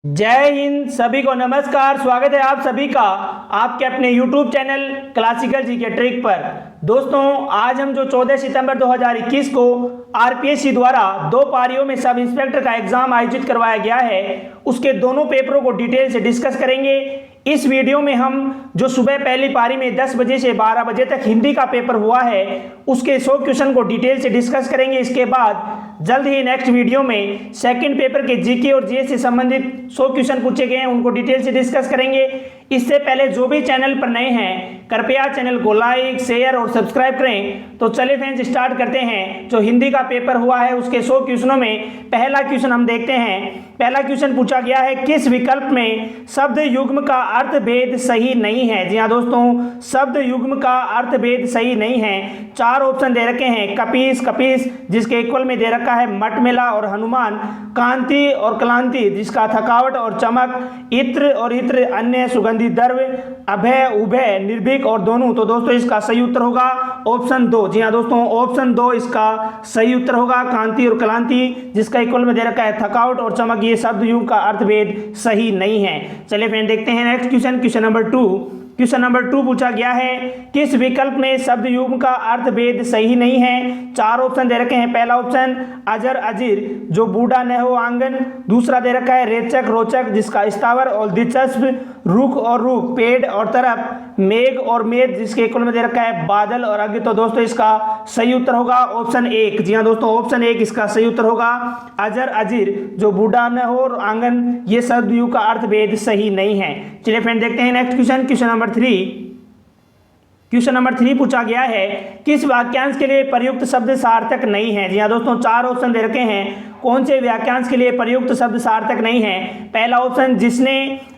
जय हिंद। सभी को नमस्कार। स्वागत है आप सभी का आपके अपने YouTube channel classical GK trick पर। दोस्तों, आज हम जो 14 सितंबर 2021 को आरपीएससी द्वारा 2 पारियों में सब इंस्पेक्टर का एग्जाम आयोजित करवाया गया है, उसके दोनों पेपरों को डिटेल से डिस्कस करेंगे। इस वीडियो में हम जो सुबह पहली पारी में 10 बजे से 12 बजे तक हिंदी का पेपर हुआ है, उसके 100 क्वेश्चन को डिटेल से डिस्कस करेंगे। इसके बाद जल्द ही नेक्स्ट वीडियो में सेकंड पेपर के जीके और जीएस से संबंधित 100 क्वेश्चन पूछे गए हैं, उनको डिटेल से डिस्कस करेंगे। इससे पहले जो भी चैनल पर नए हैं, कृपया चैनल को लाइक, शेयर और सब्सक्राइब करें। तो चलिए फ्रेंड्स, स्टार्ट करते हैं। जो हिंदी का पेपर हुआ है उसके 100 क्वेश्चनों में पहला क्वेश्चन हम देखते हैं। पहला क्वेश्चन पूछा गया है, किस विकल्प में शब्द युग्म का अर्थ भेद सही नहीं है। जी हाँ दोस्तों, शब्द युग्म का अर्थ भेद सही नहीं है। 4 ऑप्शन दे रखे हैं, कपीस, कपीस जिसके इक्वल में दे रखा है मटमेला और हनुमान, कांति और क्लांति जिसका थकावट और चमक, इत्र और इत्र अन्य सुगंधित द्रव्य, अभय, उभय, निर्भीक और दोनों। तो दोस्तों इसका सही उत्तर होगा ऑप्शन 2। जी हाँ दोस्तों, ऑप्शन 2 इसका सही उत्तर होगा। कांति और क्लांति जिसका इक्वल में दे रखा है थकावट और चमक, ये शब्द युग्म का अर्थभेद सही नहीं है। चलिए फ्रेंड, देखते हैं next question. Question number 2। Question number 2 पूछा गया है, किस विकल्प में शब्द युग्म का अर्थ भेद सही नहीं है। 4 ऑप्शन दे रखे हैं। पहला ऑप्शन अजर, अजीर जो बूढ़ा न हो आंगन। दूसरा दे रखा है रेचक, रोचक जिसका स्थावर और दिलचस्प, रुख और रुख पेड़ और तरफ, मेघ और मेघ जिसके इक्वल में दे रखा है बादल और अग्नि। तो दोस्तों इसका सही उत्तर होगा ऑप्शन 1। जी हाँ दोस्तों, ऑप्शन 1 इसका सही उत्तर होगा। अजर, अजीर जो बूढ़ा न हो और आंगन, ये शब्द युग्म का अर्थ भेद सही नहीं है। चलिए फ्रेंड, देखते हैं next question. Question number 3। Question number 3 पूछा गया है, किस वाक्यांश के लिए प्रयुक्त शब्द सार्थक नहीं है। जी हाँ दोस्तों, 4 ऑप्शन दे रखे हैं। कौन से वाक्यांश के लिए प्रयुक्त शब्द सार्थक नहीं है। पहला ऑप्शन, जिसने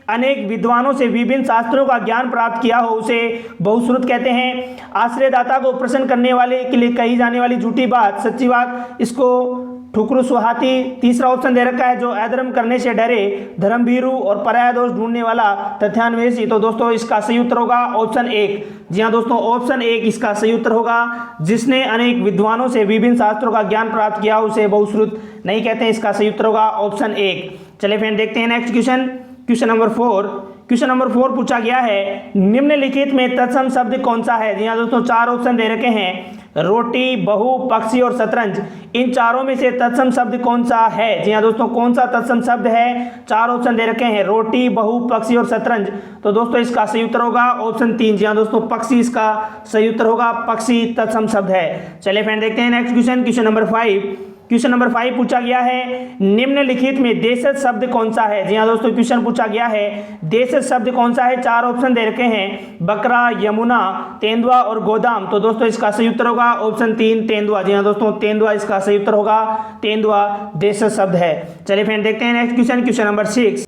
अनेक विद्वानों से विभिन्न शास्त्रों का ज्ञान प्राप्त किया हो उसे बहुश्रुत कहते हैं। आश्रयदाता को प्रसन्न करने वाले के लिए कही जाने वाली झूठी बात सच्ची बात, इसको ठुकरू सुहाती। तीसरा ऑप्शन दे रखा है, जो अधर्म करने से डरे, धर्मभीरु और पराया दोष ढूंढने वाला तथ्यान्वेषी। तो दोस्तों इसका सही उत्तर होगा ऑप्शन 1। जी हाँ दोस्तों, ऑप्शन 1 इसका सही उत्तर होगा। जिसने अनेक विद्वानों से विभिन्न शास्त्रों का ज्ञान प्राप्त किया उसे बहुश्रुत नहीं कहते हैं, इसका सही उत्तर होगा ऑप्शन 1। चलिए फ्रेंड, देखते हैं next question. Question number 4। Question number 4 पूछा गया है, निम्नलिखित में तत्सम शब्द कौन सा है। जी हाँ दोस्तों, 4 ऑप्शन दे रखे हैं, रोटी, बहु, पक्षी और शतरंज। इन चारों में से तत्सम शब्द कौन सा है। जी हाँ दोस्तों, कौन सा तत्सम शब्द है। 4 ऑप्शन दे रखे हैं, रोटी, बहु, पक्षी और शतरंज। तो दोस्तों इसका सही उत्तर होगा ऑप्शन 3। जी हाँ दोस्तों, पक्षी इसका सही उत्तर होगा। पक्षी तत्सम शब्द है। चलिए फ्रेंड, देखते हैं next question. Question number 5। Question number 5 पूछा गया है, निम्नलिखित में देशज शब्द कौन सा है। जी हाँ दोस्तों, क्वेश्चन पूछा गया है देशज शब्द कौन सा है। 4 ऑप्शन दे रखे हैं, बकरा, यमुना, तेंदुआ और गोदाम। तो दोस्तों इसका सही उत्तर होगा ऑप्शन 3, तेंदुआ। जी हाँ दोस्तों, तेंदुआ इसका सही उत्तर होगा। तेंदुआ देशज शब्द है। चलिए फ्रेंड, देखते हैं next question. Question number 6।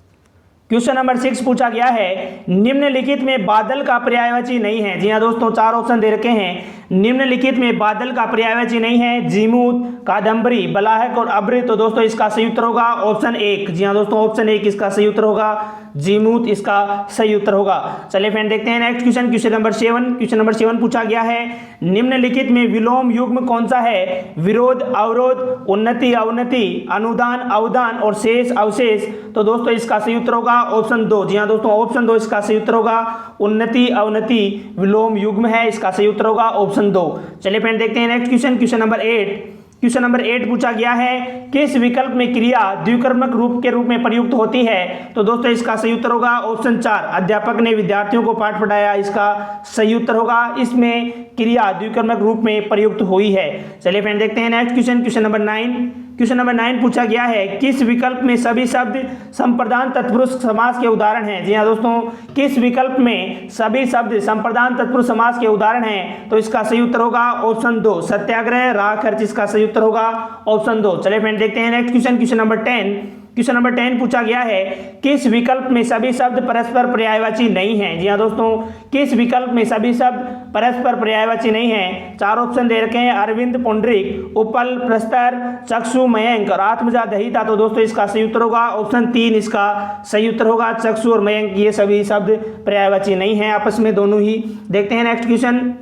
Question number 6 पूछा गया है, निम्नलिखित में बादल का पर्यायवाची नहीं है। जी हाँ दोस्तों, 4 ऑप्शन दे रखे हैं। निम्नलिखित में बादल का पर्यायवाची नहीं है, जीमूत, कादम्बरी, बलाहक और अब्र। तो दोस्तों इसका सही उत्तर होगा ऑप्शन 1। जी हाँ दोस्तों, ऑप्शन 1 इसका सही उत्तर होगा। जीमूत इसका सही उत्तर होगा। चलिए फ्रेंड, देखते हैं next question. Question number 7। Question number 7 पूछा गया है, निम्नलिखित में विलोम युग्म कौन सा है। विरोध, अवरोध, उन्नति, अवनति, अनुदान, अवदान और शेष, अवशेष। तो दोस्तों इसका सही उत्तर होगा ऑप्शन 2। जी हाँ दोस्तों, ऑप्शन 2 इसका सही उत्तर होगा। उन्नति, अवनति विलोम युग्म है, इसका सही उत्तर होगा ऑप्शन 2। चलिए फ्रेंड, देखते हैं next question. Question number 8। Question number 8 पूछा गया है, किस विकल्प में क्रिया द्विकर्मक रूप के रूप में प्रयुक्त होती है। तो दोस्तों इसका सही उत्तर होगा ऑप्शन 4, अध्यापक ने विद्यार्थियों को पाठ पढ़ाया, इसका सही उत्तर होगा। इसमें क्रिया द्विकर्मक रूप में प्रयुक्त हुई है। चलिए फ्रेंड, देखते हैं next question. Question number 9। Question number 9 पूछा गया है, किस विकल्प में सभी शब्द संप्रदान तत्पुरुष समास के उदाहरण हैं। जी हाँ दोस्तों, किस विकल्प में सभी शब्द संप्रदान तत्पुरुष समास के उदाहरण हैं। तो इसका सही उत्तर होगा ऑप्शन 2, सत्याग्रह, राह, खर्च। इसका सही उत्तर होगा ऑप्शन 2। चलिए फ्रेंड, देखते हैं next question. Question number 10। Question number 10 पूछा गया है, किस विकल्प में सभी शब्द परस्पर पर्यायवाची नहीं है। जी हाँ दोस्तों, किस विकल्प में सभी शब्द परस्पर पर्यायवाची नहीं है। 4 ऑप्शन दे रखे हैं, अरविंद, पुंडरीक, उपल, प्रस्तर, चक्षु, मयंक और आत्मजा, दहिता। तो दोस्तों इसका सही उत्तर होगा ऑप्शन 3 इसका सही उत्तर होगा। चक्षु और मयंक ये सभी शब्द पर्यायवाची नहीं है आपस में, दोनों ही। देखते हैं नेक्स्ट क्वेश्चन।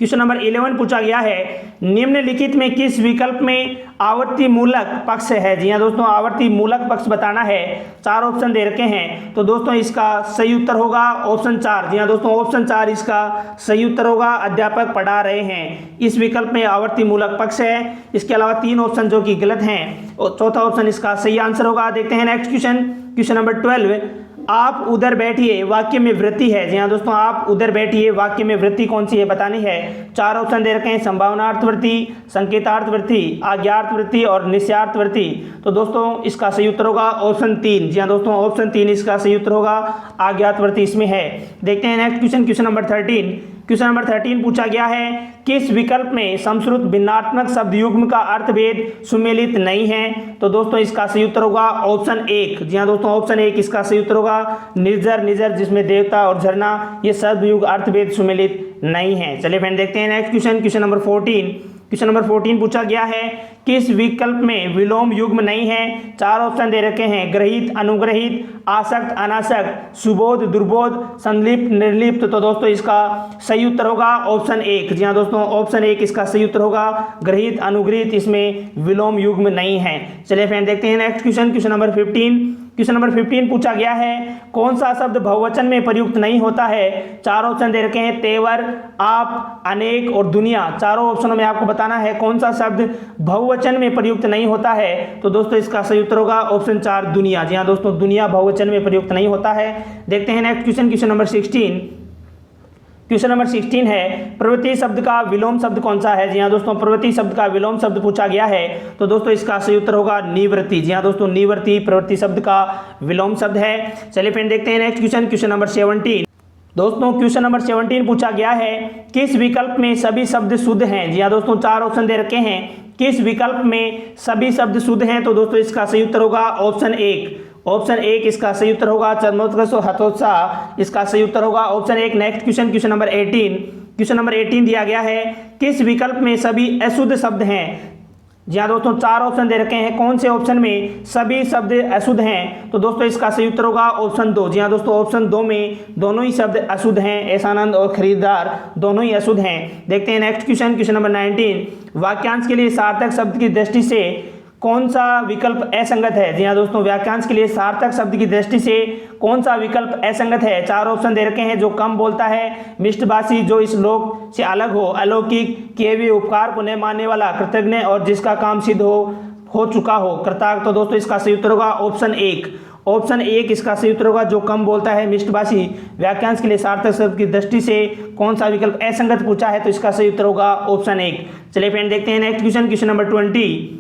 क्वेश्चन नंबर 11 पूछा गया है, निम्नलिखित में किस विकल्प में आवर्ती मूलक पक्ष है। जी हाँ दोस्तों, आवर्ती मूलक पक्ष बताना है। 4 ऑप्शन दे रखे हैं, तो दोस्तों इसका सही उत्तर होगा ऑप्शन 4। जी हाँ दोस्तों, ऑप्शन 4 इसका सही उत्तर होगा। अध्यापक पढ़ा रहे हैं, इस विकल्प में आवर्ती मूलक पक्ष है। इसके अलावा 3 ऑप्शन जो कि गलत हैं, और चौथा ऑप्शन इसका सही आंसर होगा। देखते हैं नेक्स्ट क्वेश्चन, क्वेश्चन नंबर 12, आप उधर बैठिए वाक्य में वृत्ति है। जी हाँ दोस्तों, आप उधर बैठिए वाक्य में वृत्ति कौन सी है बतानी है। 4 ऑप्शन दे रखे हैं, संभावनार्थ वृत्ति, संकेतार्थ वृत्ति, आज्ञार्थ वृत्ति और निश्चयार्थ वृत्ति। तो दोस्तों इसका सही उत्तर होगा ऑप्शन 3। जी हाँ दोस्तों, ऑप्शन 3 इसका सही उत्तर होगा, आज्ञार्थ वृत्ति इसमें है। देखते हैं next question, question number 13। Question number 13 पूछा गया है, किस विकल्प में समश्रुत भिन्नात्मक शब्द युग्म का अर्थभेद सुमेलित नहीं है। तो दोस्तों इसका सही उत्तर होगा ऑप्शन 1। जी हाँ दोस्तों, ऑप्शन 1 इसका सही उत्तर होगा। निर्जर, निजर जिसमें देवता और झरना, ये शब्द युग अर्थभेद सुमेलित नहीं है। चलिए फ्रेंड देखते हैं next question, question number 14। Question number 14 पूछा गया है, किस विकल्प में विलोम युग्म नहीं है। 4 ऑप्शन दे रखे हैं, ग्रहित, अनुग्रहित, आसक्त, अनासक्त, सुबोध, दुर्बोध, संलिप्त, निर्लिप्त। तो दोस्तों इसका सही उत्तर होगा ऑप्शन 1। जी हाँ दोस्तों, ऑप्शन 1 इसका सही उत्तर होगा, ग्रहित, अनुग्रहित इसमें विलोम युग्म नहीं है। चलिए फ्रेंड देखते हैं next question, question number 15। Question number 15 पूछा गया है, कौन सा शब्द बहुवचन में प्रयुक्त नहीं होता है। 4 ऑप्शन दे रखे हैं, तेवर, आप, अनेक और दुनिया। चारों ऑप्शनों में आपको बताना है कौन सा शब्द बहुवचन में प्रयुक्त नहीं होता है। तो दोस्तों इसका सही उत्तर होगा ऑप्शन 4, दुनिया। जी हाँ दोस्तों, दुनिया बहुवचन में प्रयुक्त नहीं होता है। देखते हैं next question, question number 16। Question number 16 है, प्रवृत्ति शब्द का विलोम शब्द कौन सा है। जी हाँ दोस्तों, प्रवृत्ति शब्द का विलोम शब्द पूछा गया है। तो दोस्तों इसका सही उत्तर होगा निवृत्ति। जी हाँ दोस्तों, निवृत्ति प्रवृत्ति शब्द का विलोम शब्द है। चलिए फ्रेंड देखते हैं नेक्स्ट क्वेश्चन, क्वेश्चन नंबर 17। दोस्तों क्वेश्चन नंबर 17 पूछा गया है, किस विकल्प में सभी शब्द शुद्ध हैं। जी हाँ दोस्तों, 4 ऑप्शन दे रखे हैं, किस विकल्प में सभी शब्द शुद्ध हैं। तो दोस्तों इसका सही उत्तर होगा ऑप्शन 1। ऑप्शन 1 इसका सही उत्तर होगा। चरमोत्कर्ष और हतोत्साह इसका सही उत्तर होगा option 1। Next question, question number 18। Question number 18 दिया गया है, किस विकल्प में सभी अशुद्ध शब्द हैं। जी हाँ दोस्तों, 4 ऑप्शन दे रखे हैं, कौन से ऑप्शन में सभी शब्द अशुद्ध हैं। तो दोस्तों इसका सही उत्तर होगा ऑप्शन 2। जी हाँ दोस्तों, ऑप्शन 2 में दोनों ही शब्द अशुद्ध हैं। ऐसानंद और खरीदार दोनों ही अशुद्ध हैं। देखते हैं नेक्स्ट क्वेश्चन, क्वेश्चन नंबर 19। वाक्यांश के लिए सार्थक शब्द की दृष्टि से कौन सा विकल्प असंगत है। जी हाँ दोस्तों, वाक्यांश के लिए सार्थक शब्द की दृष्टि से कौन सा विकल्प असंगत है। 4 ऑप्शन दे रखे हैं, जो कम बोलता है, मिष्टभाषी, जो इस लोक से अलग हो, अलौकिक, किए हुए उपकार को न मानने वाला, कृतज्ञ और जिसका काम सिद्ध हो चुका हो, कृतज्ञ। तो दोस्तों इसका सही उत्तर होगा ऑप्शन 1। ऑप्शन 1 इसका सही उत्तर होगा, जो कम बोलता है, मिष्टभाषी। वाक्यांश के लिए सार्थक शब्द की दृष्टि से कौन सा विकल्प असंगत पूछा है, तो इसका सही उत्तर होगा ऑप्शन 1। चलिए फ्रेंड देखते हैं next question, question number 20।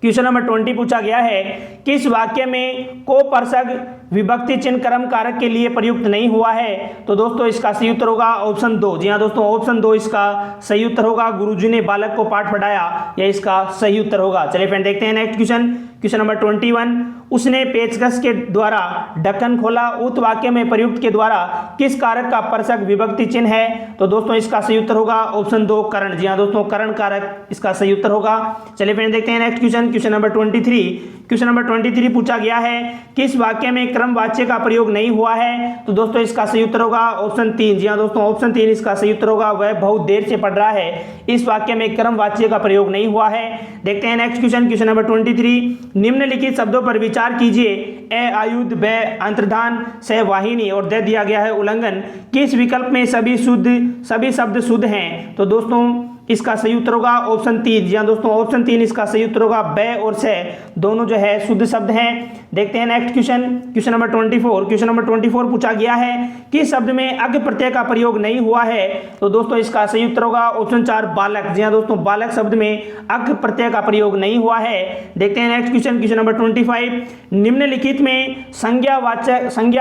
Question number 20 पूछा गया है, किस वाक्य में कोपरसक विभक्ति चिन्ह कर्म कारक के लिए प्रयुक्त नहीं हुआ है। तो दोस्तों इसका सही उत्तर होगा ऑप्शन 2। जी हाँ दोस्तों, ऑप्शन 2 इसका सही उत्तर होगा। गुरुजी ने बालक को पाठ पढ़ाया, यह इसका सही उत्तर होगा। चलिए फ्रेंड देखते हैं नेक्स्ट क्वेश्चन, क्वेश्चन नंबर 21। उसने पेचकस के द्वारा ढक्कन खोला, उत वाक्य में प्रयुक्त के द्वारा किस कारक का परसक विभक्ति चिन्ह है। तो दोस्तों इसका सही उत्तर होगा ऑप्शन 2, करण। जी हाँ दोस्तों, करण कारक इसका सही उत्तर होगा। चलिए फ्रेंड देखते हैं next question, question number 23। Question number 23 पूछा गया है, किस वाक्य में क्रमवाच्य का प्रयोग नहीं हुआ है। तो दोस्तों इसका सही उत्तर होगा ऑप्शन 3। जी हाँ दोस्तों, ऑप्शन 3 इसका सही उत्तर होगा। वह बहुत देर से पढ़ रहा है, इस वाक्य में क्रमवाच्य का प्रयोग नहीं हुआ है। देखते हैं नेक्स्ट क्वेश्चन, क्वेश्चन नंबर 23। निम्नलिखित शब्दों पर विचार कीजिए। ए आयुध, ब अंतर्धान, स वाहिनी और द दिया गया है उल्लंघन। किस विकल्प में सभी शब्द शुद्ध हैं। तो दोस्तों इसका सही उत्तर होगा ऑप्शन 3। जी हाँ दोस्तों, ऑप्शन 3 इसका सही उत्तर होगा। ब और से दोनों जो है शुद्ध शब्द हैं। देखते हैं next question, question number 24। Question number 24 पूछा गया है, किस शब्द में अग प्रत्यय का प्रयोग नहीं हुआ है। तो दोस्तों इसका सही उत्तर होगा ऑप्शन 4, बालक। जी हाँ दोस्तों, बालक शब्द में अग प्रत्यय का प्रयोग नहीं हुआ है। देखते हैं नेक्स्ट क्वेश्चन, क्वेश्चन नंबर 25। निम्नलिखित में संज्ञा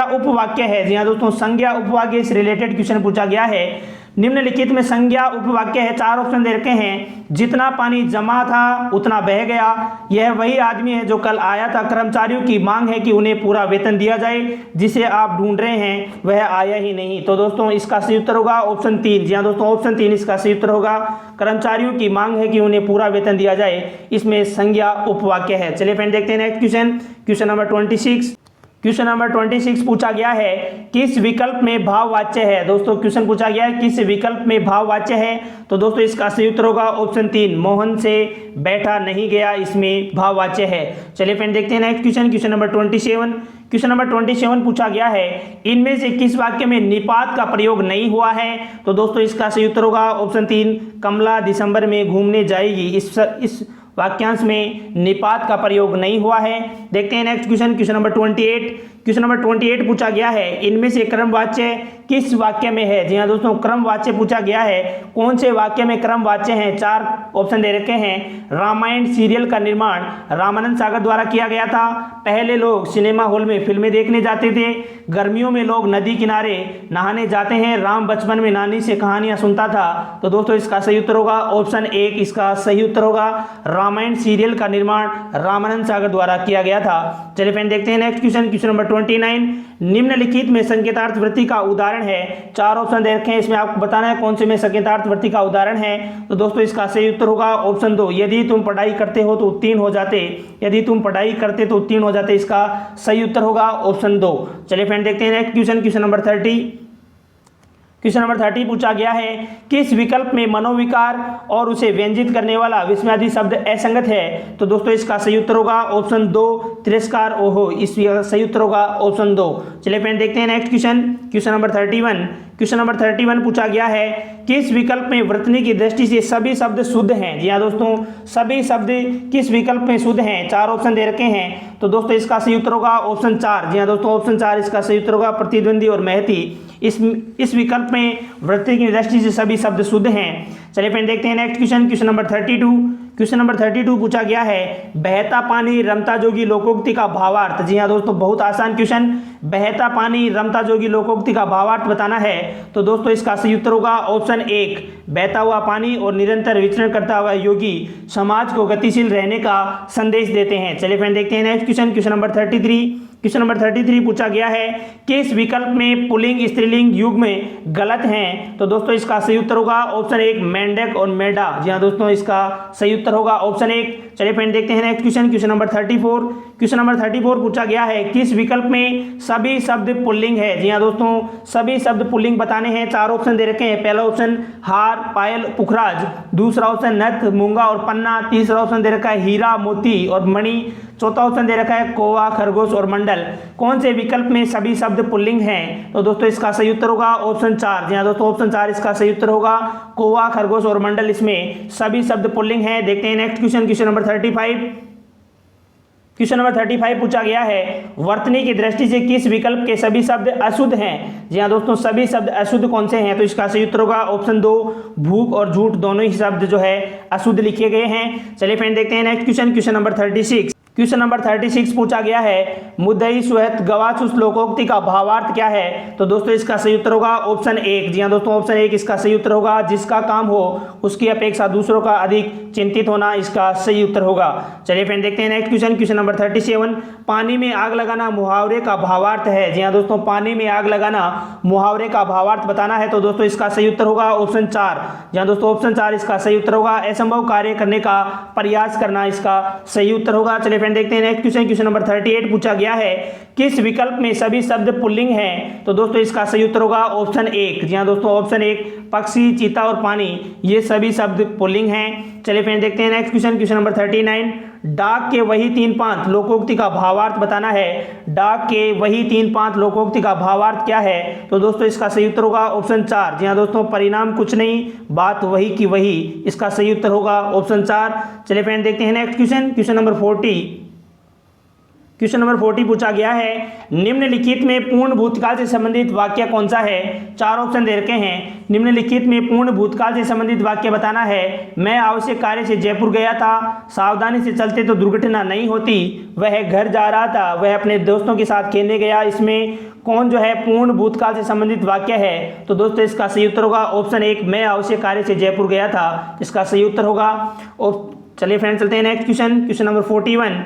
उपवाक्य है। जी हाँ दोस्तों, संज्ञा उपवाक्य से रिलेटेड क्वेश्चन पूछा गया है। निम्नलिखित में संज्ञा उपवाक्य है। 4 ऑप्शन दे रखे हैं, जितना पानी जमा था उतना बह गया, यह वही आदमी है जो कल आया था, कर्मचारियों की मांग है कि उन्हें पूरा वेतन दिया जाए, जिसे आप ढूंढ रहे हैं वह आया ही नहीं। तो दोस्तों इसका सही उत्तर होगा ऑप्शन 3। जी हाँ दोस्तों, ऑप्शन 3 इसका सही उत्तर होगा। कर्मचारियों की मांग है कि उन्हें पूरा वेतन दिया जाए, इसमें संज्ञा उपवाक्य है। चलिए फ्रेंड देखते हैं next question, question number 26। Question number 26 पूछा गया है किस विकल्प में भाववाच्य है। दोस्तों क्वेश्चन पूछा गया है किस विकल्प में भाववाच्य है, तो दोस्तों इसका सही उत्तर होगा ऑप्शन 3, मोहन से बैठा नहीं गया, इसमें भाववाच्य है। चलिए फ्रेंड देखते हैं next question, question number 27। Question number 27 पूछा गया है इनमें से किस वाक्य में निपात का प्रयोग नहीं हुआ है, तो दोस्तों इसका सही उत्तर होगा ऑप्शन 3, कमला दिसंबर में घूमने जाएगी। इस वाक्यांश में निपात का प्रयोग नहीं हुआ है। देखते हैं next question, question number 28। Question number 28 पूछा गया है इनमें से क्रमवाच्य किस वाक्य में है। जी हाँ दोस्तों, क्रमवाच्य पूछा गया है कौन से वाक्य में क्रमवाच्य हैं। 4 ऑप्शन दे रखे हैं। रामायण सीरियल का निर्माण रामानंद सागर द्वारा किया गया था। पहले लोग सिनेमा हॉल में फिल्में देखने जाते थे। गर्मियों में लोग नदी किनारे नहाने जाते हैं। राम बचपन में नानी से कहानियां सुनता था। तो दोस्तों इसका सही उत्तर होगा ऑप्शन 1, इसका सही उत्तर होगा रामायण सीरियल का निर्माण रामानंद सागर द्वारा किया गया था। चलिए फ्रेंड देखते हैं नेक्स्ट क्वेश्चन, क्वेश्चन नंबर 29। निम्नलिखित में संकेतार्थ वृत्ति का उदाहरण है। 4 ऑप्शन दे रखे हैं, इसमें आपको बताना है कौन से में संकेतार्थ वृत्ति का उदाहरण है। तो दोस्तों इसका सही उत्तर होगा ऑप्शन 2, यदि तुम पढ़ाई करते हो तो उत्तीर्ण हो जाते। यदि तुम पढ़ाई करते तो उत्तीर्ण हो जाते, इसका सही उत्तर होगा ऑप्शन 2। चलिए फ्रेंड देखते हैं next question, question number 30। Question number 30 पूछा गया है किस विकल्प में मनोविकार और उसे व्यंजित करने वाला विस्मयादि शब्द असंगत है। तो दोस्तों इसका सही उत्तर होगा ऑप्शन 2, तिरस्कार ओहो, इसका सही उत्तर होगा ऑप्शन 2। चलिए फ्रेंड देखते हैं next question, question number 31। Question number 31 पूछा गया है किस विकल्प में वर्तनी की दृष्टि से सभी शब्द शुद्ध हैं। जी हाँ दोस्तों, सभी शब्द किस विकल्प में शुद्ध हैं। 4 ऑप्शन दे रखे हैं। तो दोस्तों इसका सही उत्तर होगा ऑप्शन 4। जी हाँ दोस्तों, ऑप्शन 4 इसका सही उत्तर होगा। प्रतिद्वंदी और महती इस विकल्प में वृत्ति की दृष्टि से सभी शब्द शुद्ध हैं। चलिए फ्रेंड देखते हैं next question, question number 32। Question number 32 पूछा गया है बहता पानी रमता जोगी लोकोक्ति का भावार्थ। जी हाँ दोस्तों, बहुत आसान क्वेश्चन। बहता पानी रमता जोगी लोकोक्ति का भावार्थ बताना है। तो दोस्तों इसका सही उत्तर होगा ऑप्शन 1, बहता हुआ पानी और निरंतर विचरण करता हुआ योगी समाज को गतिशील रहने का संदेश देते हैं। चलिए फ्रेंड देखते हैं next question, question number 33। Question number 33 पूछा गया है किस विकल्प में पुल्लिंग स्त्रीलिंग युग्म में गलत हैं। तो दोस्तों इसका सही उत्तर होगा ऑप्शन 1, मेंढक और मेढा। जी हाँ दोस्तों, इसका सही उत्तर होगा ऑप्शन 1। चलिए फ्रेंड देखते हैं next question, question number 34। Question number 34 पूछा गया है किस विकल्प में सभी शब्द पुल्लिंग है। जी हाँ दोस्तों, सभी शब्द पुल्लिंग बताने हैं। 4 ऑप्शन दे रखे हैं। पहला ऑप्शन हार पायल पुखराज, दूसरा ऑप्शन नथ मूंगा और पन्ना, तीसरा ऑप्शन दे रखा है हीरा मोती और मणि, चौथा ऑप्शन दे रखा है कौवा खरगोश और मंडल। कौन से विकल्प में सभी शब्द पुल्लिंग हैं। तो दोस्तों इसका सही उत्तर होगा ऑप्शन 4। जी हाँ दोस्तों, ऑप्शन 4 इसका सही उत्तर होगा। कौवा खरगोश और मंडल इसमें सभी शब्द पुल्लिंग हैं। देखते हैं next question, question number 35। Question number 35 पूछा गया है वर्तनी की दृष्टि से किस विकल्प के सभी शब्द अशुद्ध हैं। जी हाँ दोस्तों, सभी शब्द अशुद्ध कौन से हैं। तो इसका सही उत्तर होगा ऑप्शन 2, भूख और झूठ दोनों ही शब्द जो है अशुद्ध लिखे गए हैं। चलिए फ्रेंड देखते हैं next question, question number 36। Question number 36 पूछा गया है मुद्दई सुहत गवाचुस लोकोक्ति का भावार्थ क्या है। तो दोस्तों इसका सही उत्तर होगा ऑप्शन 1। जी हाँ दोस्तों, ऑप्शन 1 इसका सही उत्तर होगा। जिसका काम हो उसकी अपेक्षा दूसरों का अधिक चिंतित होना, इसका सही उत्तर होगा। चलिए फ्रेंड देखते हैं नेक्स्ट क्वेश्चन, क्वेश्चन नंबर 37। पानी में आग लगाना मुहावरे का भावार्थ है। जी हाँ दोस्तों, पानी में आग लगाना मुहावरे का भावार्थ बताना है। तो दोस्तों इसका सही उत्तर होगा ऑप्शन 4। जी हाँ दोस्तों, ऑप्शन 4 इसका सही उत्तर होगा। असंभव कार्य करने का प्रयास करना, इसका सही उत्तर होगा। चलिए देखते हैं नेक्स्ट क्वेश्चन, क्वेश्चन नंबर 38 पूछा गया है किस विकल्प में सभी शब्द पुल्लिंग हैं। तो दोस्तों इसका सही उत्तर होगा ऑप्शन 1। जी हाँ दोस्तों, ऑप्शन 1 पक्षी चीता और पानी ये सभी शब्द पुल्लिंग हैं। चलिए फ्रेंड देखते हैं नेक्स्ट क्वेश्चन, क्वेश्चन नंबर 39। डाक के वही 3 पांत लोकोक्ति का भावार्थ बताना है। डाक के वही 3 पांत लोकोक्ति का भावार्थ क्या है। तो दोस्तों इसका सही उत्तर होगा ऑप्शन 4। जी हाँ दोस्तों, परिणाम कुछ नहीं बात वही की वही, इसका सही उत्तर होगा ऑप्शन 4। चलिए फ्रेंड देखते हैं next question, question number 40। Question number 40 पूछा गया है निम्नलिखित में पूर्ण भूतकाल से संबंधित वाक्य कौन सा है। 4 ऑप्शन दे रखे हैं। निम्नलिखित में पूर्ण भूतकाल से संबंधित वाक्य बताना है। मैं आवश्यक कार्य से जयपुर गया था, सावधानी से चलते तो दुर्घटना नहीं होती, वह घर जा रहा था, वह अपने दोस्तों के साथ खेलने गया। इसमें कौन जो है पूर्ण भूतकाल से संबंधित वाक्य है। तो दोस्तों इसका सही उत्तर होगा ऑप्शन 1 मैं आवश्यक कार्य से जयपुर गया था, इसका सही उत्तर होगा। चलिए फ्रेंड चलते हैं नेक्स्ट क्वेश्चन, क्वेश्चन नंबर 41।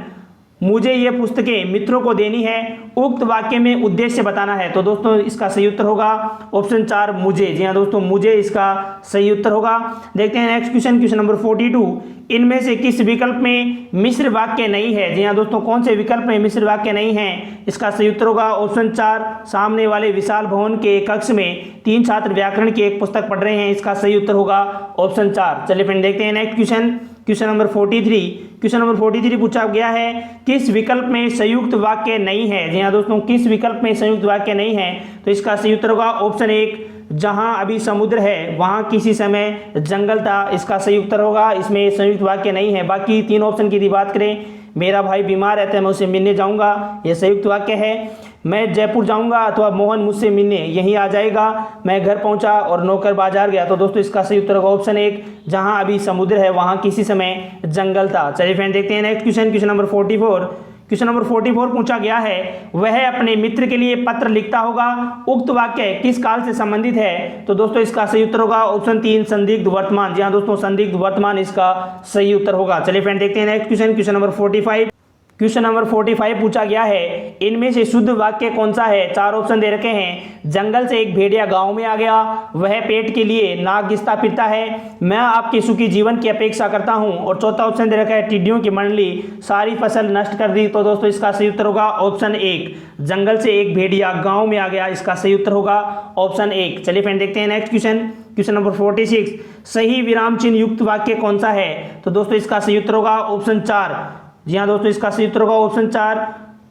मुझे ये पुस्तकें मित्रों को देनी है, उक्त वाक्य में उद्देश्य बताना है। तो दोस्तों इसका सही उत्तर होगा ऑप्शन 4 मुझे। जी हाँ दोस्तों, मुझे इसका सही उत्तर होगा। देखते हैं नेक्स्ट क्वेश्चन, क्वेश्चन नंबर 42, इनमें से किस विकल्प में मिश्र वाक्य नहीं है? जी हाँ दोस्तों, कौन से विकल्प में मिश्र वाक्य नहीं है? इसका सही उत्तर होगा ऑप्शन 4, सामने वाले विशाल भवन के एक कक्ष में 3 छात्र व्याकरण की एक पुस्तक पढ़ रहे हैं। इसका सही उत्तर होगा ऑप्शन 4। चलिए फ्रेंड देखते हैं next question, question number 43। Question number 43 पूछा गया है, किस विकल्प में संयुक्त वाक्य नहीं है? जी हाँ दोस्तों, किस विकल्प में संयुक्त वाक्य नहीं है? तो इसका सही उत्तर होगा ऑप्शन 1, जहां अभी समुद्र है वहां किसी समय जंगल था। इसका सही उत्तर होगा, इसमें संयुक्त वाक्य नहीं है। बाकी 3 ऑप्शन की यदि बात करें, मेरा भाई बीमार रहता है मैं उसे मिलने जाऊंगा, यह संयुक्त वाक्य है। मैं जयपुर जाऊंगा अथवा मोहन मुझसे मिलने यहीं आ जाएगा। मैं घर पहुंचा और नौकर बाजार गया। तो दोस्तों इसका सही उत्तर होगा ऑप्शन 1, जहां अभी समुद्र है वहां किसी समय जंगल था। चलिए फ्रेंड देखते हैं next question, question number 44। Question number 44 पूछा गया है, वह अपने मित्र के लिए पत्र लिखता होगा, उक्त वाक्य किस काल से संबंधित है? तो दोस्तों इसका सही उत्तर होगा ऑप्शन 3, संदिग्ध वर्तमान। जी हाँ दोस्तों, संदिग्ध वर्तमान इसका सही उत्तर होगा। चलिए फ्रेंड देखते हैं next question, question number 45। Question number 45 पूछा गया है, इनमें से शुद्ध वाक्य कौन सा है? 4 ऑप्शन दे रखे हैं। जंगल से एक भेड़िया गांव में आ गया, वह पेट के लिए नाक घिसता फिरता है, मैं आपके सुखी जीवन की अपेक्षा करता हूं। और चौथा ऑप्शन दे रखा है, टिड्डियों की मंडली सारी फसल नष्ट कर दी। तो दोस्तों इसका सही उत्तर होगा ऑप्शन 1, जंगल से एक भेड़िया गाँव में आ गया। इसका सही उत्तर होगा ऑप्शन 1। चलिए फ्रेंड देखते हैं नेक्स्ट क्वेश्चन, क्वेश्चन नंबर 46, सही विराम चिन्ह युक्त वाक्य कौन सा है? तो दोस्तों इसका सही उत्तर होगा ऑप्शन 4। जी हाँ दोस्तों, इसका सही उत्तर होगा ऑप्शन 4,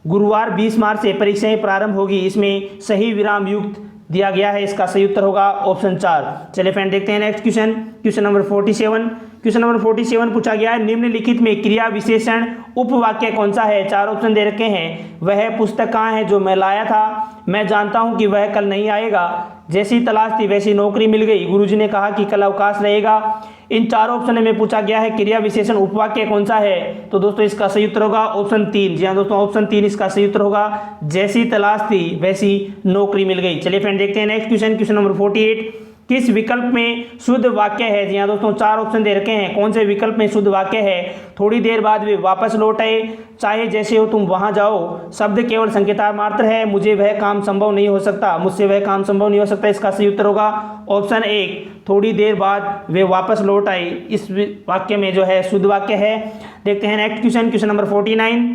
गुरुवार 20 मार्च से परीक्षाएं प्रारंभ होगी। इसमें सही विराम युक्त दिया गया है। इसका सही उत्तर होगा ऑप्शन 4। चलिए फ्रेंड देखते हैं next question, question number 47। Question number 47 पूछा गया है, निम्नलिखित में क्रिया विशेषण उपवाक्य कौन सा है? 4 ऑप्शन दे रखे हैं। वह पुस्तक कहाँ है जो मैं लाया था, मैं जानता हूं कि वह कल नहीं आएगा, जैसी तलाश थी वैसी नौकरी मिल गई, गुरुजी ने कहा कि कल अवकाश रहेगा। इन 4 ऑप्शन में पूछा गया है क्रिया विशेषण उपवाक्य कौन सा है? तो दोस्तों इसका सही उत्तर होगा ऑप्शन 3। जी हाँ दोस्तों, ऑप्शन 3 इसका सही उत्तर होगा, जैसी तलाश थी वैसी नौकरी मिल गई। चलिए फ्रेंड देखते हैं नेक्स्ट क्वेश्चन, क्वेश्चन नंबर 48, किस विकल्प में शुद्ध वाक्य है? जी हाँ दोस्तों, 4 ऑप्शन दे रखे हैं। कौन से विकल्प में शुद्ध वाक्य है? थोड़ी देर बाद वे वापस लौट आए, चाहे जैसे हो तुम वहां जाओ, शब्द केवल संकेतार्थ मात्र है, मुझे वह काम संभव नहीं हो सकता, मुझसे वह काम संभव नहीं हो सकता। इसका सही उत्तर होगा ऑप्शन 1, थोड़ी देर बाद वे वापस लौट आए। इस वाक्य में जो है शुद्ध वाक्य है। देखते हैं next question, question number 49।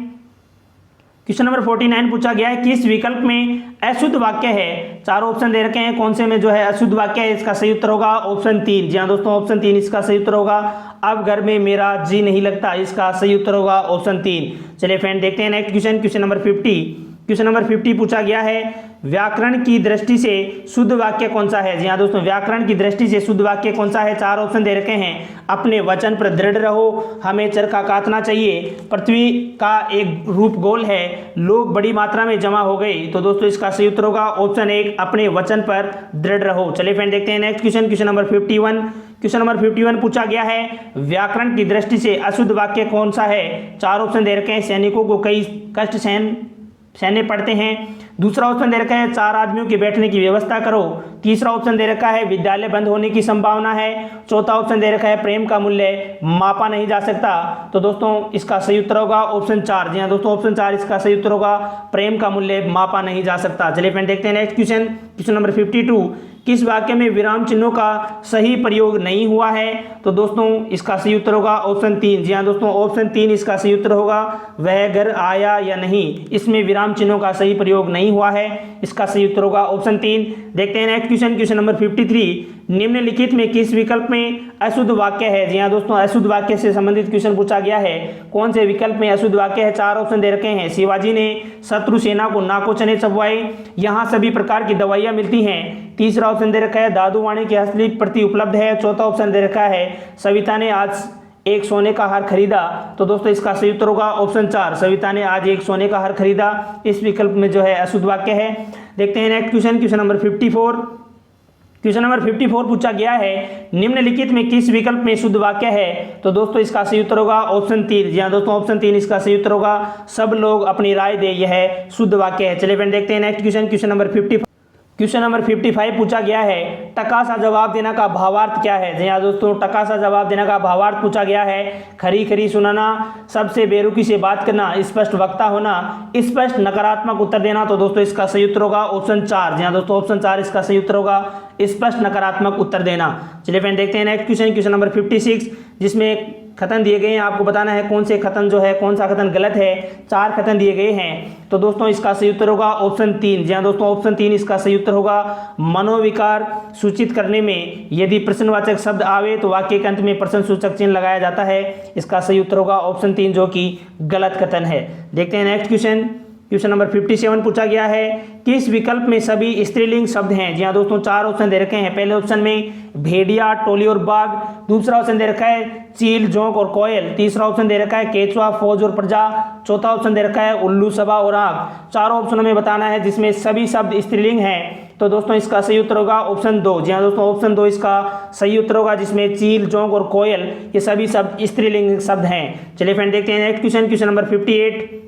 Question number 49 पूछा गया है, किस विकल्प में अशुद्ध वाक्य है? 4 ऑप्शन दे रखे हैं, कौन से में जो है अशुद्ध वाक्य है? इसका सही उत्तर होगा ऑप्शन 3। जी हाँ दोस्तों, ऑप्शन 3 इसका सही उत्तर होगा, अब घर में मेरा जी नहीं लगता। इसका सही उत्तर होगा ऑप्शन 3। चलिए फ्रेंड देखते हैं next question, question number 50। Question number 50 पूछा गया है, व्याकरण की दृष्टि से शुद्ध वाक्य कौन सा है? जी हाँ दोस्तों, व्याकरण की दृष्टि से शुद्ध वाक्य कौन सा है? 4 ऑप्शन दे रखे हैं। अपने वचन पर दृढ़ रहो, हमें चरखा काटना चाहिए, पृथ्वी का एक रूप गोल है, लोग बड़ी मात्रा में जमा हो गए। तो दोस्तों इसका सही उत्तर होगा ऑप्शन 1, अपने वचन पर दृढ़ रहो। चलिए फ्रेंड देखते हैं next question, question number 51। Question number 51 पूछा गया है, व्याकरण की दृष्टि से अशुद्ध वाक्य कौन सा है? 4 ऑप्शन दे रखे हैं, सैनिकों को कई कष्ट सहने पड़ते हैं। दूसरा ऑप्शन दे रखा है, 4 आदमियों के बैठने की व्यवस्था करो। तीसरा ऑप्शन दे रखा है, विद्यालय बंद होने की संभावना है। चौथा ऑप्शन दे रखा है, प्रेम का मूल्य मापा नहीं जा सकता। तो दोस्तों इसका सही उत्तर होगा ऑप्शन 4। जी हाँ दोस्तों, ऑप्शन 4 इसका सही उत्तर होगा, प्रेम का मूल्य मापा नहीं जा सकता। चलिए फ्रेंड देखते हैं नेक्स्ट क्वेश्चन, क्वेश्चन नंबर 52। किस वाक्य में विराम चिन्हों का सही प्रयोग नहीं हुआ है? तो दोस्तों इसका सही उत्तर होगा ऑप्शन 3। जी हाँ दोस्तों, ऑप्शन 3 इसका सही उत्तर होगा, वह घर आया या नहीं। इसमें विराम चिन्हों का सही प्रयोग नहीं हुआ है। इसका सही उत्तर होगा ऑप्शन 3। देखते हैं नेक्स्ट क्वेश्चन, क्वेश्चन नंबर 53। निम्नलिखित में किस विकल्प में अशुद्ध वाक्य है? जी हाँ दोस्तों, अशुद्ध वाक्य से संबंधित क्वेश्चन पूछा गया है। कौन से विकल्प में अशुद्ध वाक्य है? 4 ऑप्शन दे रखे हैं। शिवाजी ने शत्रु सेना को नाको चने चबवाए, यहाँ सभी प्रकार की दवाइयाँ मिलती हैं। तीसरा ऑप्शन दे रखा है, दादू वाणी की असली प्रति उपलब्ध है। चौथा ऑप्शन दे रखा है, सविता ने आज एक सोने का हार खरीदा। तो दोस्तों इसका सही उत्तर होगा ऑप्शन 4, सविता ने आज एक सोने का हार खरीदा। इस विकल्प में जो है अशुद्ध वाक्य है। देखते हैं next question, question number 54। Question number 54 पूछा गया है, निम्नलिखित में किस विकल्प में शुद्ध वाक्य है? तो दोस्तों इसका सही उत्तर होगा ऑप्शन 3। जी हाँ दोस्तों, ऑप्शन 3 इसका सही उत्तर होगा, सब लोग अपनी राय दे, यह शुद्ध वाक्य है। चलिए फ्रेंड देखते हैं next question, question number 55। Question number 55 पूछा गया है, टका सा जवाब देना का भावार्थ क्या है। जी हाँ दोस्तों, टका सा जवाब देना का भावार्थ पूछा गया है। खरी खरी सुनाना, सबसे बेरुखी से बात करना, स्पष्ट वक्ता होना, स्पष्ट नकारात्मक उत्तर देना। तो दोस्तों इसका सही उत्तर होगा ऑप्शन 4। जी हाँ दोस्तों, ऑप्शन 4 इसका सही उत्तर होगा, स्पष्ट नकारात्मक उत्तर देना। चलिए फ्रेंड देखते हैं नेक्स्ट क्वेश्चन, क्वेश्चन नंबर 56, जिसमें कथन दिए गए हैं, आपको बताना है कौन से कथन जो है, कौन सा कथन गलत है। 4 कथन दिए गए हैं, तो दोस्तों इसका सही उत्तर होगा ऑप्शन 3। जी हाँ दोस्तों, ऑप्शन 3 इसका सही उत्तर होगा। मनोविकार सूचित करने में यदि प्रश्नवाचक शब्द आवे तो वाक्य के अंत में प्रश्न सूचक चिन्ह लगाया जाता है। इसका सही उत्तर होगा ऑप्शन 3, जो कि गलत कथन है। देखते हैं नेक्स्ट क्वेश्चन, क्वेश्चन नंबर 57 पूछा गया है, किस विकल्प में सभी स्त्रीलिंग शब्द हैं। जी हाँ दोस्तों, 4 ऑप्शन दे रखे हैं। पहले ऑप्शन में भेड़िया, टोली और बाघ। दूसरा ऑप्शन दे रखा है चील, जोंक और कोयल। तीसरा ऑप्शन दे रखा है केचुआ, फौज और प्रजा। चौथा ऑप्शन दे रखा है उल्लू, सभा और आग। चारों ऑप्शनों में बताना है जिसमें सभी शब्द स्त्रीलिंग हैं। तो दोस्तों इसका सही उत्तर होगा ऑप्शन 2। जी हाँ दोस्तों, ऑप्शन 2 इसका सही उत्तर होगा, जिसमें चील, जोंक और कोयल ये सभी शब्द स्त्रीलिंग शब्द हैं। चलिए फ्रेंड देखते हैं next question, question number 58।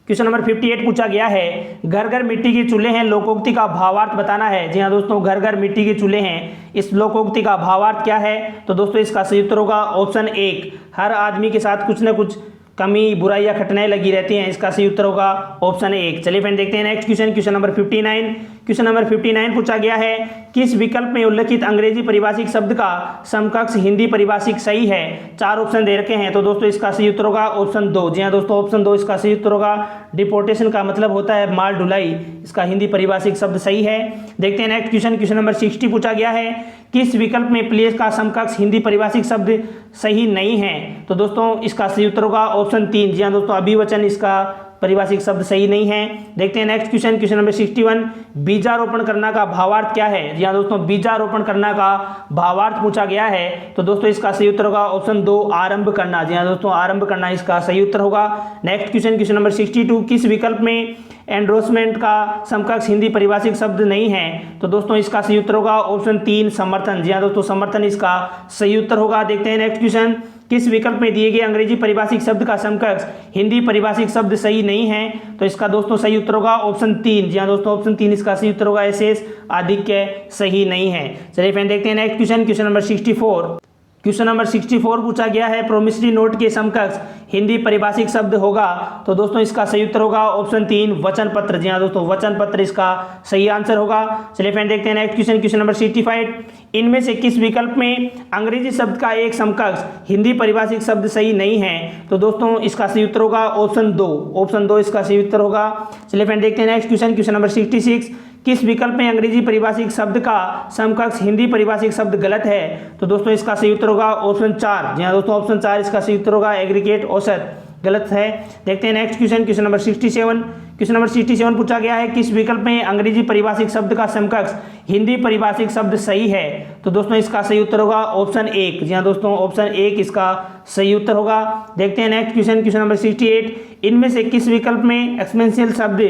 Question number 58 पूछा गया है, घर घर मिट्टी के चूल्हे हैं, लोकोक्ति का भावार्थ बताना है। जी हाँ दोस्तों, घर घर मिट्टी के चूल्हे हैं, इस लोकोक्ति का भावार्थ क्या है। तो दोस्तों इसका सही उत्तर होगा ऑप्शन 1। हर आदमी के साथ कुछ न कुछ कमी, बुराई या घटनाएं लगी रहती हैं। इसका सही उत्तर होगा ऑप्शन 1। चलिए फ्रेंड देखते हैं next question, question number 59। Question number 59 पूछा गया है, किस विकल्प में उल्लिखित अंग्रेजी परिभाषिक शब्द का समकक्ष हिंदी परिभाषिक सही है। 4 ऑप्शन दे रखे हैं, तो दोस्तों इसका सही उत्तर होगा ऑप्शन 2। जी हाँ दोस्तों, ऑप्शन 2 इसका सही उत्तर होगा। डिपोर्टेशन का मतलब होता है माल ढुलाई, इसका हिंदी परिभाषिक शब्द सही है। देखते हैं नेक्स्ट क्वेश्चन, क्वेश्चन नंबर 60 पूछा गया है, किस विकल्प में प्लेस का समकक्ष हिंदी परिभाषिक शब्द सही नहीं है। तो दोस्तों इसका सही उत्तर होगा ऑप्शन 3। जी हाँ दोस्तों, अभिवचन इसका परिभाषिक शब्द सही नहीं है। देखते हैं नेक्स्ट क्वेश्चन, क्वेश्चन नंबर 61, बीजारोपण करना का भावार्थ क्या है। जी हाँ दोस्तों, बीजारोपण करना का भावार्थ पूछा गया है। तो दोस्तों इसका सही उत्तर होगा ऑप्शन 2, आरंभ करना। जी हाँ दोस्तों, आरंभ करना इसका सही उत्तर होगा। नेक्स्ट क्वेश्चन, क्वेश्चन नंबर 62, किस विकल्प में एंडोर्समेंट का समकक्ष हिंदी परिभाषिक शब्द नहीं है। तो दोस्तों इसका सही उत्तर होगा ऑप्शन 3, समर्थन। जी हाँ दोस्तों, समर्थन इसका सही उत्तर होगा। देखते हैं नेक्स्ट क्वेश्चन, किस विकल्प में दिए गए अंग्रेजी परिभाषिक शब्द का समकक्ष हिंदी परिभाषिक शब्द सही नहीं है। तो इसका दोस्तों सही उत्तर होगा ऑप्शन 3। जी हाँ दोस्तों, ऑप्शन 3 इसका सही उत्तर होगा, एसेस आधिक्य सही नहीं है। चलिए फ्रेंड देखते हैं next question, question number 64। Question number 64 पूछा गया है, प्रोमिसरी नोट के समकक्ष हिंदी परिभाषिक शब्द होगा। तो दोस्तों इसका सही उत्तर होगा ऑप्शन 3, वचन पत्र। जी हाँ दोस्तों, वचन पत्र इसका सही आंसर होगा। चलिए फ्रेंड देखते हैं नेक्स्ट क्वेश्चन, क्वेश्चन नंबर 65, इनमें से किस विकल्प में अंग्रेजी शब्द का एक समकक्ष हिंदी परिभाषिक शब्द सही नहीं है। तो दोस्तों इसका सही उत्तर होगा ऑप्शन 2। ऑप्शन 2 इसका सही उत्तर होगा। चलिए फ्रेंड देखते हैं नेक्स्ट क्वेश्चन, क्वेश्चन नंबर 66, किस विकल्प में अंग्रेजी परिभाषिक शब्द का समकक्ष हिंदी परिभाषिक शब्द गलत है। तो दोस्तों इसका सही उत्तर होगा ऑप्शन 4। जी हाँ दोस्तों, ऑप्शन 4 इसका सही उत्तर होगा, एग्रीगेट औसत गलत है। देखते हैं next question, question number 67। Question number 67 पूछा गया है, किस विकल्प में अंग्रेजी परिभाषिक शब्द का समकक्ष हिंदी परिभाषिक शब्द सही है। तो दोस्तों इसका सही उत्तर होगा ऑप्शन 1। जी हाँ दोस्तों, ऑप्शन 1 इसका सही उत्तर होगा। देखते हैं नेक्स्ट क्वेश्चन, क्वेश्चन नंबर 68, इनमें से किस विकल्प में एक्सपेंशियल शब्द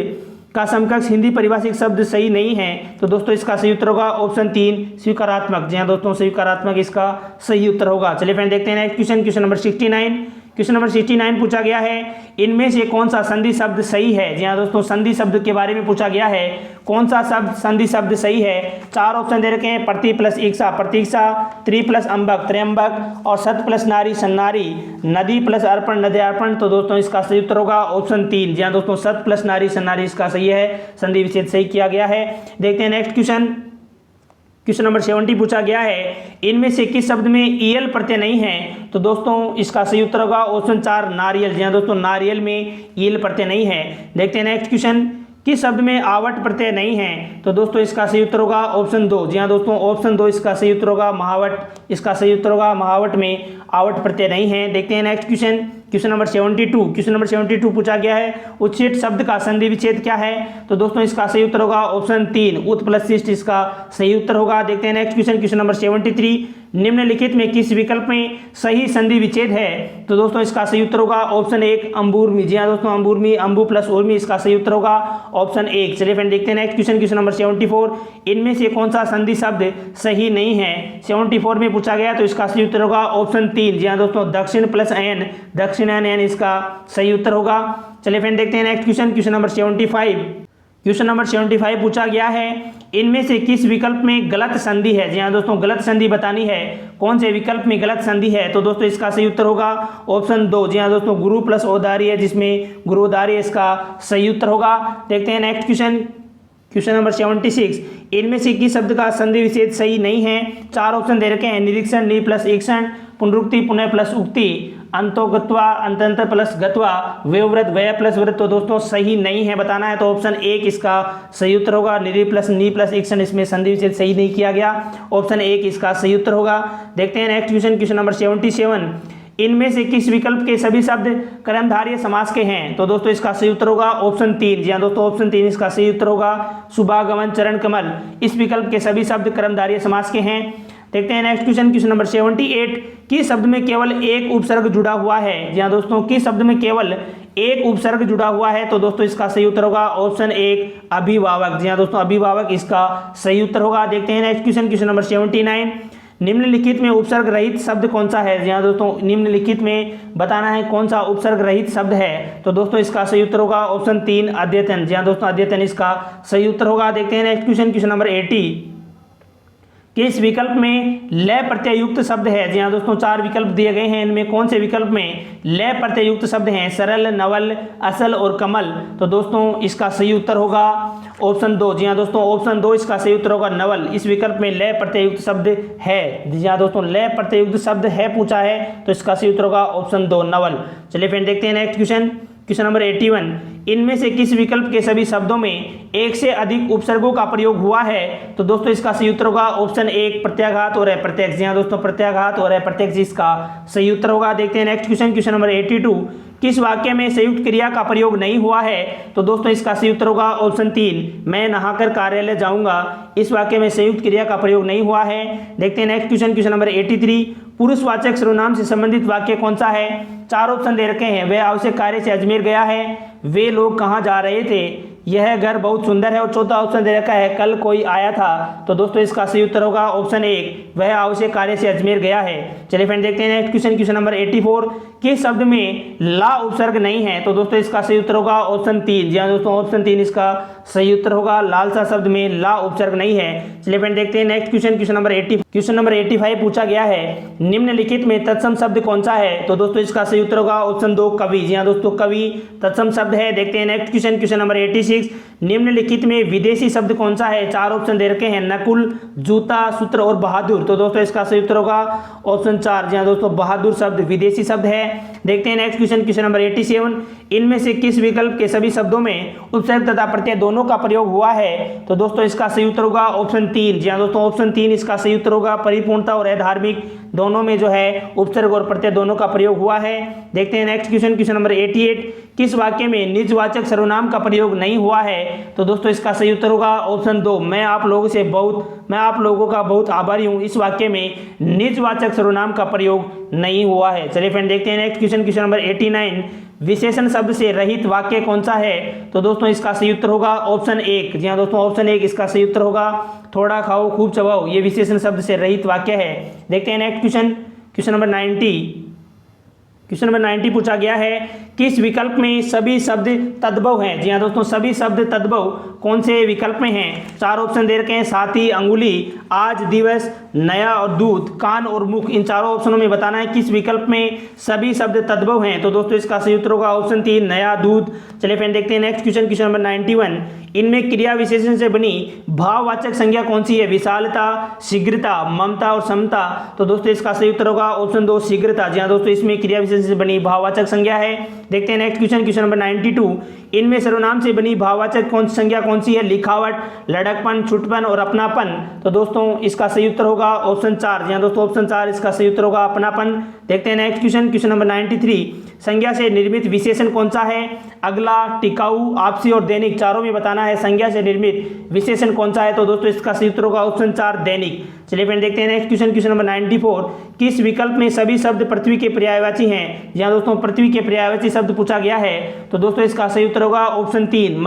का समकक्ष हिंदी परिभाषिक शब्द सही नहीं है। तो दोस्तों इसका सही उत्तर होगा ऑप्शन 3, स्वीकारात्मक। जी हाँ दोस्तों, स्वीकारात्मक इसका सही उत्तर होगा। चलिए फ्रेंड देखते हैं next question, question number 69। Question number 69 पूछा गया है, इनमें से कौन सा संधि शब्द सही है। जी हाँ दोस्तों, संधि शब्द के बारे में पूछा गया है, कौन सा शब्द संधि शब्द सही है। 4 ऑप्शन दे रखे हैं, प्रति प्लस ईक्षा प्रतीक्षा, त्रि प्लस अम्बक त्र्यंबक, और सत प्लस नारी सन्नारी, नदी प्लस अर्पण नद्यार्पण। तो दोस्तों इसका सही उत्तर होगा ऑप्शन 3। जी हाँ दोस्तों, सत प्लस नारी सन्नारी इसका सही है, संधि विच्छेद सही किया गया है। देखते हैं नेक्स्ट क्वेश्चन, क्वेश्चन नंबर 70 पूछा गया है, इनमें से किस शब्द में ईएल प्रत्यय नहीं है। तो दोस्तों इसका सही उत्तर होगा ऑप्शन 4, नारियल। जी हाँ दोस्तों, नारियल में ईएल प्रत्यय नहीं है। देखते हैं नेक्स्ट क्वेश्चन, किस शब्द में आवट प्रत्यय नहीं है। तो दोस्तों इसका सही उत्तर होगा ऑप्शन 2। जी हाँ दोस्तों, ऑप्शन 2 इसका सही उत्तर होगा, महावट इसका सही उत्तर होगा, महावट में आवट प्रत्यय नहीं है। देखते हैं next question, question number 72। Question number 72 पूछा गया है, उच्छेद शब्द का संधि विच्छेद क्या है। तो दोस्तों इसका सही उत्तर होगा ऑप्शन 3, उत प्लस शिष्ट इसका सही उत्तर होगा। देखते हैं नेक्स्ट क्वेश्चन, क्वेश्चन नंबर 73, निम्नलिखित में किस विकल्प में सही संधि विच्छेद है। तो दोस्तों इसका सही उत्तर होगा ऑप्शन 1, अंबुर्मी। जी हाँ दोस्तों, अंबुर्मी, अंबु प्लस उर्मी इसका सही उत्तर होगा ऑप्शन 1। चलिए फ्रेंड देखते हैं नेक्स्ट क्वेश्चन, क्वेश्चन नंबर 74, इनमें से कौन सा संधि शब्द सही नहीं है। 74 में पूछा गया, तो इसका सही उत्तर होगा ऑप्शन 3। जी हाँ दोस्तों, दक्षिण प्लस एन, दक्षिण एन इसका सही उत्तर होगा। चलिए फ्रेंड देखते हैं next question, question number 75। Question number 75 पूछा गया है, इनमें से किस विकल्प में गलत संधि है। जी हाँ दोस्तों, गलत संधि बतानी है, कौन से विकल्प में गलत संधि है। तो दोस्तों इसका सही उत्तर होगा ऑप्शन 2। जी हाँ दोस्तों, गुरु प्लस औदार्य है, जिसमें गुरुदार्य इसका सही उत्तर होगा। देखते हैं नेक्स्ट क्वेश्चन, क्वेश्चन नंबर 76, इनमें से किस शब्द का संधि विच्छेद सही नहीं है। 4 ऑप्शन दे रखे हैं, निरीक्षण, नि प्लस ईक्षण, पुनरुक्ति, पुनः प्लस उक्ति, अंतो गत्वा, अंतंत प्लस गत्वा, व्यवव्रत, व्यय प्लस व्रत। तो दोस्तों सही नहीं है, बताना है, तो ऑप्शन 1 इसका सही उत्तर होगा। निरी प्लस नी प्लस ईक्षण, इसमें संधि विच्छेद सही नहीं किया गया, ऑप्शन 1 इसका सही उत्तर होगा। देखते हैं नेक्स्ट क्वेश्चन, क्वेश्चन नंबर 77, इनमें से किस विकल्प के सभी शब्द कर्मधारय समास के हैं। तो दोस्तों इसका सही उत्तर होगा ऑप्शन 3। जी हाँ दोस्तों, ऑप्शन 3 इसका सही उत्तर होगा। शुभागमन, चरण कमल, इस विकल्प के सभी शब्द कर्मधारय समास के हैं। देखते हैं नेक्स्ट क्वेश्चन, क्वेश्चन नंबर 78, किस शब्द में केवल एक उपसर्ग जुड़ा हुआ है। जी हाँ दोस्तों, किस शब्द में केवल एक उपसर्ग जुड़ा हुआ है। तो दोस्तों इसका सही उत्तर होगा ऑप्शन 1 अभिभावक। जी हाँ दोस्तों, अभिभावक इसका सही उत्तर होगा। देखते हैं नेक्स्ट क्वेश्चन, क्वेश्चन नंबर 79, निम्नलिखित में उपसर्ग रहित शब्द कौन सा है। जी हाँ दोस्तों, निम्नलिखित में बताना है कौन सा उपसर्ग रहित शब्द है। तो दोस्तों इसका सही उत्तर होगा ऑप्शन 3 अद्यतन। जी हाँ दोस्तों, अद्यतन इसका सही उत्तर होगा। देखते हैं नेक्स्ट क्वेश्चन, क्वेश्चन नंबर 80, किस विकल्प में लय प्रत्यय युक्त शब्द है। जी हाँ दोस्तों, 4 विकल्प दिए गए हैं, इनमें कौन से विकल्प में लय प्रत्यय युक्त शब्द हैं। सरल, नवल, असल और कमल। तो दोस्तों इसका सही उत्तर होगा ऑप्शन 2। जी हाँ दोस्तों, ऑप्शन 2 इसका सही उत्तर होगा नवल। इस विकल्प में लय प्रत्यय युक्त शब्द है। जी हाँ दोस्तों, लय प्रत्यय युक्त शब्द है पूछा है, तो इसका सही उत्तर होगा ऑप्शन 2 नवल। चलिए फ्रेंड देखते हैं नेक्स्ट क्वेश्चन, क्वेश्चन नंबर 81, इनमें से किस विकल्प के सभी शब्दों में एक से अधिक उपसर्गों का प्रयोग हुआ है। तो दोस्तों इसका सही उत्तर होगा ऑप्शन 1 प्रत्याघात और अप्रत्यक्ष। जी हाँ दोस्तों, प्रत्याघात और अप्रत्यक्ष इसका सही उत्तर होगा। देखते हैं नेक्स्ट क्वेश्चन, क्वेश्चन नंबर 82, किस वाक्य में संयुक्त क्रिया का प्रयोग नहीं हुआ है। तो दोस्तों इसका सही उत्तर होगा ऑप्शन 3 मैं नहाकर कार्यालय जाऊंगा। इस वाक्य में संयुक्त क्रिया का प्रयोग नहीं हुआ है। देखते हैं नेक्स्ट क्वेश्चन, क्वेश्चन नंबर 83, पुरुषवाचक सर्वनाम से संबंधित वाक्य कौन सा है। 4 ऑप्शन दे रखे हैं, वह आवश्यक कार्य से अजमेर गया है, वे लोग कहाँ जा रहे थे, यह घर बहुत सुंदर है, और चौथा ऑप्शन दे रखा है कल कोई आया था। तो दोस्तों इसका सही उत्तर होगा ऑप्शन 1 वह आवश्यक कार्य से अजमेर गया है। चलिए फ्रेंड देखते हैं नेक्स्ट क्वेश्चन, क्वेश्चन नंबर 84, किस शब्द में ला उपसर्ग नहीं है। तो दोस्तों इसका सही उत्तर होगा ऑप्शन 3। जी हाँ दोस्तों, ऑप्शन 3 इसका सही उत्तर होगा, लालसा शब्द में ला उपसर्ग नहीं है। चलिए फ्रेंड देखते हैं नेक्स्ट क्वेश्चन, क्वेश्चन नंबर 85 पूछा गया है, निम्नलिखित में तत्सम शब्द कौन सा है। तो दोस्तों इसका सही उत्तर होगा ऑप्शन 2 कवि। जी हाँ दोस्तों, कवि तत्सम शब्द है। देखते हैं नेक्स्ट क्वेश्चन, क्वेश्चन नंबर 86, निम्नलिखित में विदेशी शब्द कौन सा है। 4 ऑप्शन दे रखे हैं, नकुल, जूता, सूत्र और बहादुर। तो दोस्तों इसका सही उत्तर होगा ऑप्शन 4। जी हाँ दोस्तों, बहादुर शब्द विदेशी शब्द है। देखते हैं नेक्स्ट क्वेश्चन, क्वेश्चन नंबर 87, इनमें से किस विकल्प के सभी शब्दों में उपसर्ग तथा प्रत्यय दोनों का प्रयोग हुआ है। तो दोस्तों इसका सही उत्तर होगा ऑप्शन 3। जी हाँ दोस्तों, ऑप्शन 3 इसका सही उत्तर होगा, परिपूर्णता और अधार्मिक दोनों में जो है उपसर्ग और प्रत्यय दोनों का प्रयोग हुआ है। देखते हैं नेक्स्ट क्वेश्चन, क्वेश्चन नंबर 88, किस वाक्य में निजवाचक सर्वनाम का प्रयोग नहीं हुआ है। तो दोस्तों इसका सही उत्तर होगा ऑप्शन 2 मैं आप लोगों का बहुत आभारी हूं। इस वाक्य में निजवाचक सर्वनाम का प्रयोग नहीं हुआ है। चलिए फ्रेंड देखते हैं नेक्स्ट क्वेश्चन, क्वेश्चन नंबर 89, विशेषण शब्द से रहित वाक्य कौन सा है। तो दोस्तों इसका सही उत्तर होगा ऑप्शन 1। जी हाँ दोस्तों, ऑप्शन 1 इसका सही उत्तर होगा, थोड़ा खाओ खूब चबाओ, ये विशेषण शब्द से रहित वाक्य है। देखते हैं नेक्स्ट क्वेश्चन, क्वेश्चन नंबर 90 पूछा गया है, किस विकल्प में सभी शब्द तद्भव हैं। जी हाँ दोस्तों, सभी शब्द तद्भव कौन से विकल्प में हैं। 4 ऑप्शन दे रखे हैं, साथी, अंगुली, आज, दिवस, नया और दूध, कान और मुख। इन चारों ऑप्शनों में बताना है किस विकल्प में सभी शब्द तद्भव हैं। तो दोस्तों इसका सही उत्तर होगा ऑप्शन 3 नया, दूध। चलिए फ्रेंड देखते हैं नेक्स्ट क्वेश्चन, क्वेश्चन नंबर 91, इनमें क्रिया विशेषण से बनी भाववाचक संज्ञा कौन सी है। विशालता, शीघ्रता, ममता और समता। तो दोस्तों इसका सही उत्तर होगा ऑप्शन 2 शीघ्रता। जी हाँ दोस्तों, इसमें क्रिया विशेषण से बनी भाववाचक संज्ञा है। देखते हैं नेक्स्ट क्वेश्चन, क्वेश्चन नंबर 92, इनमें सर्वनाम से बनी भाववाचक संज्ञा कौन सी है। लिखावट, लड़कपन, छुटपन और अपनापन। तो दोस्तों इसका सही उत्तर होगा ऑप्शन 4। जी हाँ दोस्तों, ऑप्शन 4 इसका सही उत्तर होगा, अपनापन। देखते हैं नेक्स्ट क्वेश्चन, क्वेश्चन नंबर 93, संज्ञा से निर्मित विशेषण कौन सा है। अगला, टिकाऊ, आपसी और दैनिक। चारों में बताना है संज्ञा से निर्मित विशेषण कौन सा है। तो दोस्तों इसका सही उत्तर होगा ऑप्शन 4 दैनिक। चलिए फ्रेंड देखते हैं नेक्स्ट क्वेश्चन, क्वेश्चन नंबर 94, किस विकल्प में सभी शब्द पृथ्वी के पर्यायवाची हैं। जी हाँ दोस्तों, पृथ्वी के पर्यायवाची शब्द पूछा गया है। तो दोस्तों इसका सही उत्तर होगा ऑप्शन 3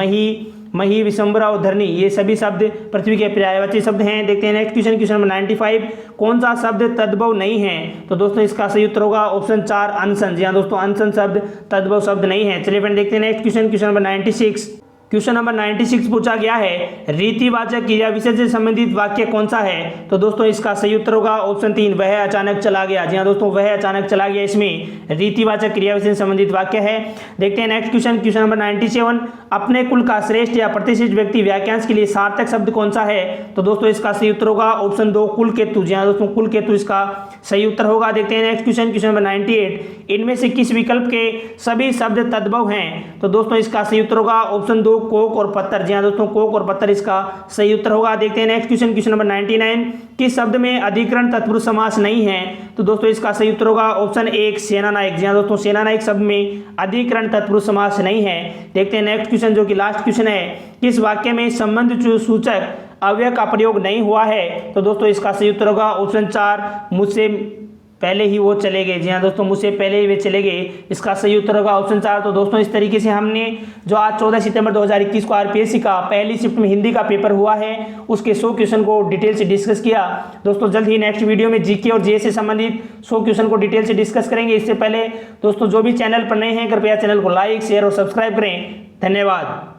मही, विशंबरा और धरनी। ये सभी शब्द पृथ्वी के पर्यायवाची शब्द हैं। देखते हैं नेक्स्ट क्वेश्चन, क्वेश्चन नंबर 95, कौन सा शब्द तद्भव नहीं है। तो दोस्तों इसका सही उत्तर होगा ऑप्शन 4 अनशन। जी हाँ दोस्तों, अनशन शब्द तद्भव शब्द नहीं है। चलिए फ्रेंड देखते हैं next question, question number 96, question number 96 पूछा गया है, रीतिवाचक क्रिया विशेषण से संबंधित वाक्य कौन सा है? तो दोस्तों इसका सही उत्तर होगा ऑप्शन 3, वह अचानक चला गया। जी हाँ दोस्तों, वह अचानक चला गया इसमें रीतिवाचक क्रिया विशेषण से संबंधित वाक्य है। देखते हैं नेक्स्ट क्वेश्चन, क्वेश्चन नंबर 97, अपने कुल का श्रेष्ठ या प्रतिष्ठित व्यक्ति वाक्यांश के लिए सार्थक शब्द कौन सा है? तो दोस्तों इसका सही उत्तर होगा ऑप्शन 2, कुलकेतु। जी हाँ दोस्तों, कुलकेतु इसका सही उत्तर होगा। देखते हैं नेक्स्ट क्वेश्चन, क्वेश्चन नंबर 98, इनमें से किस विकल्प के सभी शब्द तद्भव हैं? तो दोस्तों इसका सही उत्तर होगा ऑप्शन 2, कोक और पत्थर। जी हाँ दोस्तों, कोक और पत्थर इसका सही उत्तर होगा। देखते हैं नेक्स्ट क्वेश्चन, क्वेश्चन नंबर 99, किस शब्द में अधिकरण तत्पुरुष समास नहीं है? तो दोस्तों इसका सही उत्तर होगा ऑप्शन 1, सेनानायक। जी हाँ दोस्तों, सेनानायक शब्द में अधिकरण तत्पुरुष समास नहीं है। देखते हैं नेक्स्ट क्वेश्चन, जो कि लास्ट क्वेश्चन है, किस वाक्य में संबंध सूचक अव्यय का प्रयोग नहीं हुआ है? तो दोस्तों इसका सही उत्तर होगा ऑप्शन 4, मुझसे पहले ही वो चले गए। जी हाँ दोस्तों, मुझसे पहले ही वे चले गए, इसका सही उत्तर होगा ऑप्शन 4। तो दोस्तों इस तरीके से हमने जो आज 14 सितंबर 2021 को आरपीएससी का पहली शिफ्ट में हिंदी का पेपर हुआ है उसके 100 क्वेश्चन को डिटेल से डिस्कस किया। दोस्तों जल्द ही नेक्स्ट वीडियो में जीके और जीएस से संबंधित 100 क्वेश्चन को डिटेल से डिस्कस करेंगे। इससे पहले दोस्तों जो भी चैनल पर नए हैं कृपया चैनल को लाइक, शेयर और सब्सक्राइब करें। धन्यवाद।